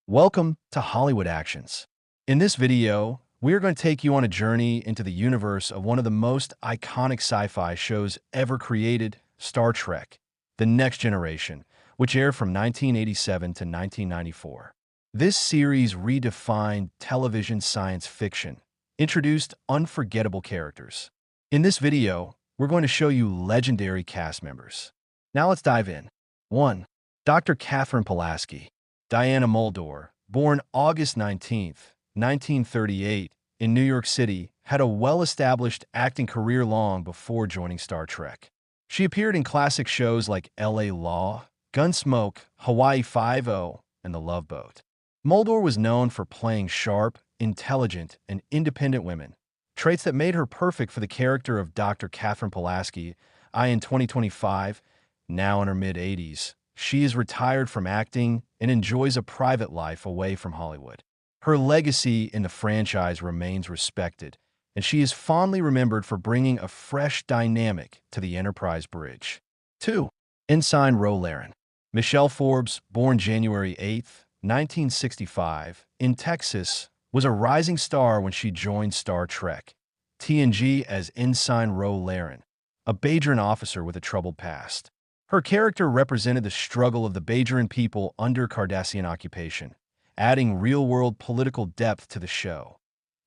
Welcome to Hollywood Actions. In this video, we are going to take you on a journey into the universe of one of the most iconic sci-fi shows ever created, Star Trek: The Next Generation, which aired from 1987 to 1994. This series redefined television science fiction, introduced unforgettable characters. In this video, we're going to show you legendary cast members. Now let's dive in. 1. Dr. Katherine Pulaski. Diana Muldaur, born August 19, 1938, in New York City, had a well-established acting career long before joining Star Trek. She appeared in classic shows like L.A. Law, Gunsmoke, Hawaii Five-0, and The Love Boat. Muldaur was known for playing sharp, intelligent, and independent women, traits that made her perfect for the character of Dr. Katherine Pulaski. In 2025, now in her mid-80s, she is retired from acting and enjoys a private life away from Hollywood. Her legacy in the franchise remains respected, and she is fondly remembered for bringing a fresh dynamic to the Enterprise bridge. 2. Ensign Ro Laren. Michelle Forbes, born January 8, 1965, in Texas, was a rising star when she joined Star Trek TNG as Ensign Ro Laren, a Bajoran officer with a troubled past. Her character represented the struggle of the Bajoran people under Cardassian occupation, adding real-world political depth to the show.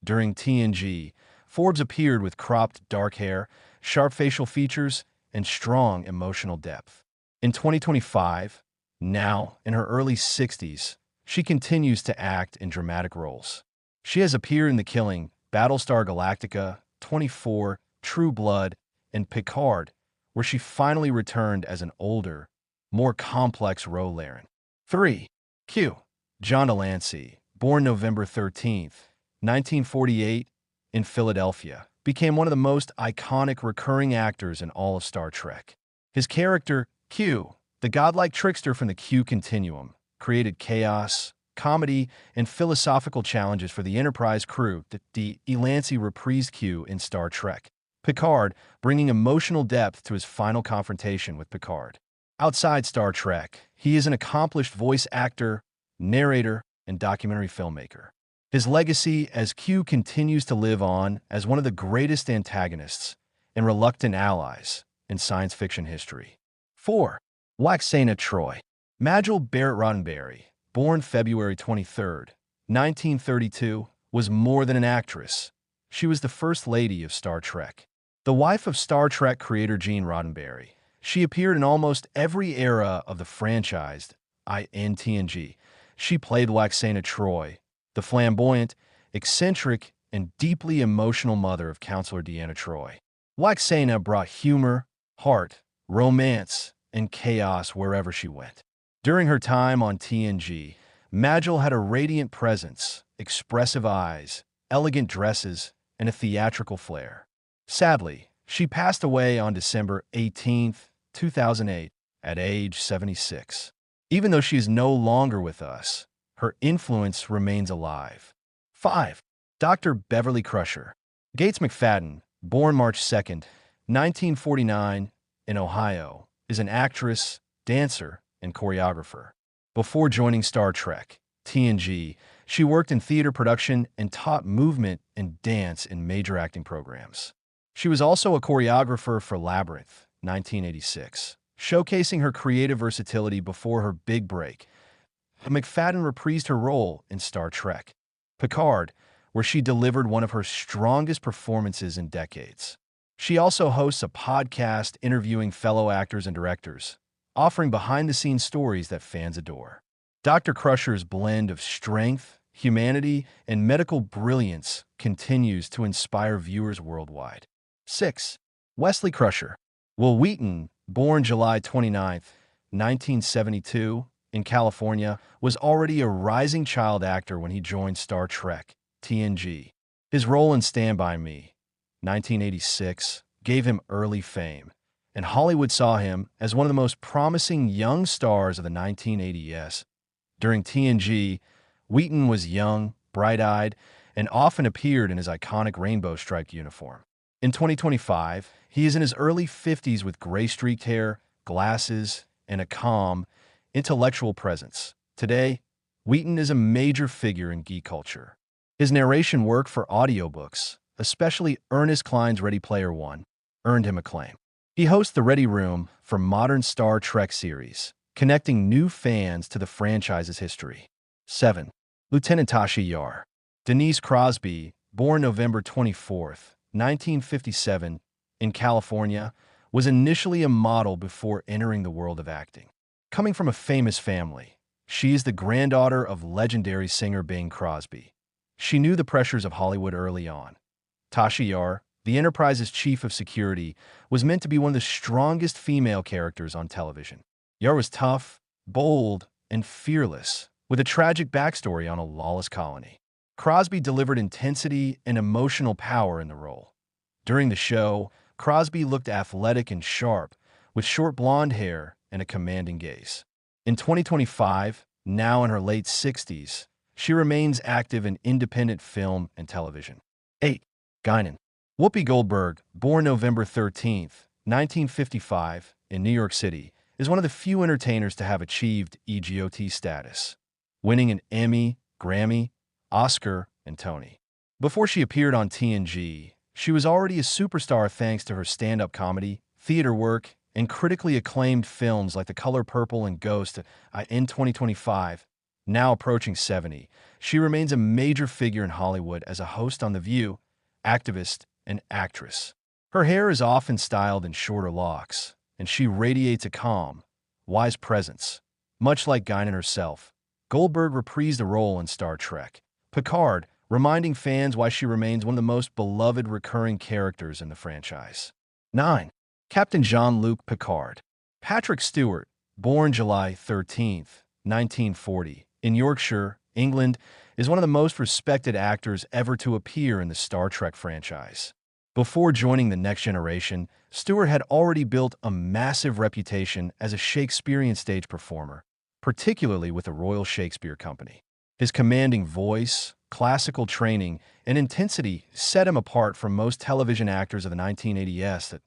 During TNG, Forbes appeared with cropped dark hair, sharp facial features, and strong emotional depth. In 2025, now in her early 60s, she continues to act in dramatic roles. She has appeared in The Killing, Battlestar Galactica, 24, True Blood, and Picard, where she finally returned as an older, more complex Ro Laren. 3. Q. John Delancey, born November 13, 1948, in Philadelphia, became one of the most iconic recurring actors in all of Star Trek. His character, Q, the godlike trickster from the Q continuum, created chaos, comedy, and philosophical challenges for the Enterprise crew. Delancey reprised Q in Star Trek Picard, bringing emotional depth to his final confrontation with Picard. Outside Star Trek, he is an accomplished voice actor, narrator, and documentary filmmaker. His legacy as Q continues to live on as one of the greatest antagonists and reluctant allies in science fiction history. 4. Lwaxana Troi. Majel Barrett Roddenberry, born February 23, 1932, was more than an actress. She was the First Lady of Star Trek. The wife of Star Trek creator Gene Roddenberry, she appeared in almost every era of the franchise. In TNG, she played Lwaxana Troi, the flamboyant, eccentric, and deeply emotional mother of Counselor Deanna Troi. Lwaxana brought humor, heart, romance, and chaos wherever she went. During her time on TNG, Majel had a radiant presence, expressive eyes, elegant dresses, and a theatrical flair. Sadly, she passed away on December 18, 2008, at age 76. Even though she is no longer with us, her influence remains alive. 5. Dr. Beverly Crusher. Gates McFadden, born March 2, 1949, in Ohio, is an actress, dancer, and choreographer. Before joining Star Trek TNG, she worked in theater production and taught movement and dance in major acting programs. She was also a choreographer for Labyrinth, 1986, showcasing her creative versatility before her big break. McFadden reprised her role in Star Trek Picard, where she delivered one of her strongest performances in decades. She also hosts a podcast interviewing fellow actors and directors, offering behind-the-scenes stories that fans adore. Dr. Crusher's blend of strength, humanity, and medical brilliance continues to inspire viewers worldwide. 6. Wesley Crusher. Wil Wheaton, born July 29, 1972, in California, was already a rising child actor when he joined Star Trek TNG. His role in Stand By Me, 1986, gave him early fame, and Hollywood saw him as one of the most promising young stars of the 1980s. During TNG, Wheaton was young, bright-eyed, and often appeared in his iconic rainbow-striped uniform. In 2025, he is in his early 50s with gray-streaked hair, glasses, and a calm, intellectual presence. Today, Wheaton is a major figure in geek culture. His narration work for audiobooks, especially Ernest Cline's Ready Player One, earned him acclaim. He hosts the Ready Room for modern Star Trek series, connecting new fans to the franchise's history. 7. Lieutenant Tasha Yar. Denise Crosby, born November 24, 1957, in California, was initially a model before entering the world of acting. Coming from a famous family, she is the granddaughter of legendary singer Bing Crosby. She knew the pressures of Hollywood early on. Tasha Yar, the Enterprise's chief of security, was meant to be one of the strongest female characters on television. Yar was tough, bold, and fearless, with a tragic backstory on a lawless colony. Crosby delivered intensity and emotional power in the role. During the show, Crosby looked athletic and sharp, with short blonde hair and a commanding gaze. In 2025, now in her late 60s, she remains active in independent film and television. 8. Guinan. Whoopi Goldberg, born November 13, 1955, in New York City, is one of the few entertainers to have achieved EGOT status, winning an Emmy, Grammy, Oscar, and Tony. Before she appeared on TNG, she was already a superstar thanks to her stand-up comedy, theater work, and critically acclaimed films like The Color Purple and Ghost. In 2025, now approaching 70, she remains a major figure in Hollywood as a host on The View, activist, and actress. Her hair is often styled in shorter locks, and she radiates a calm, wise presence. Much like Guinan herself, Goldberg reprised the role in Star Trek Picard, reminding fans why she remains one of the most beloved recurring characters in the franchise. 9. Captain Jean-Luc Picard. Patrick Stewart, born July 13, 1940, in Yorkshire, England, is one of the most respected actors ever to appear in the Star Trek franchise. Before joining the Next Generation, Stewart had already built a massive reputation as a Shakespearean stage performer, particularly with the Royal Shakespeare Company. His commanding voice, classical training, and intensity set him apart from most television actors of the 1980s.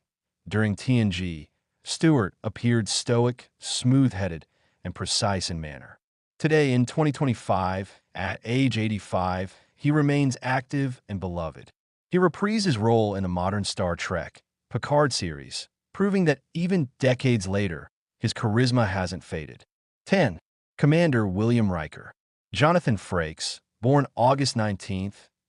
During TNG, Stewart appeared stoic, smooth-headed, and precise in manner. Today, in 2025, at age 85, he remains active and beloved. He reprised his role in the modern Star Trek Picard series, proving that even decades later, his charisma hasn't faded. 10. Commander William Riker. Jonathan Frakes, born August 19,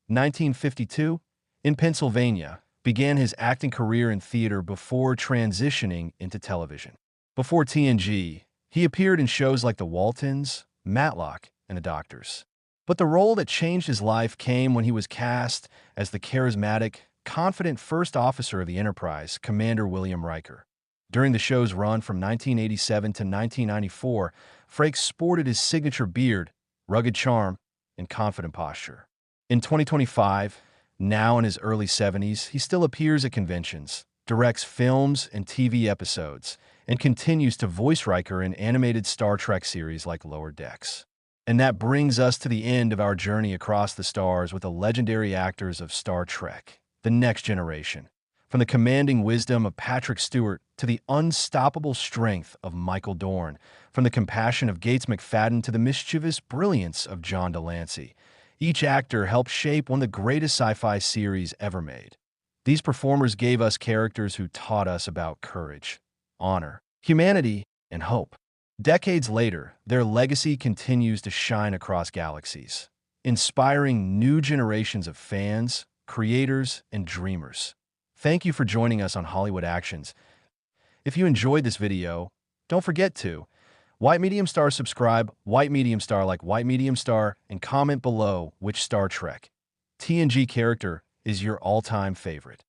1952, in Pennsylvania, began his acting career in theater before transitioning into television. Before TNG, he appeared in shows like The Waltons, Matlock, and The Doctors. But the role that changed his life came when he was cast as the charismatic, confident first officer of the Enterprise, Commander William Riker. During the show's run from 1987 to 1994, Frakes sported his signature beard, rugged charm, and confident posture. In 2025, now in his early 70s, he still appears at conventions, directs films and TV episodes, and continues to voice Riker in animated Star Trek series like Lower Decks. And that brings us to the end of our journey across the stars with the legendary actors of Star Trek, The Next Generation. From the commanding wisdom of Patrick Stewart to the unstoppable strength of Michael Dorn, from the compassion of Gates McFadden to the mischievous brilliance of John Delancey, each actor helped shape one of the greatest sci-fi series ever made. These performers gave us characters who taught us about courage, honor, humanity, and hope. Decades later, their legacy continues to shine across galaxies, inspiring new generations of fans, creators, and dreamers. Thank you for joining us on Hollywood Actions. If you enjoyed this video, don't forget to White Medium Star subscribe, White Medium Star like White Medium Star, and comment below which Star Trek TNG character is your all-time favorite.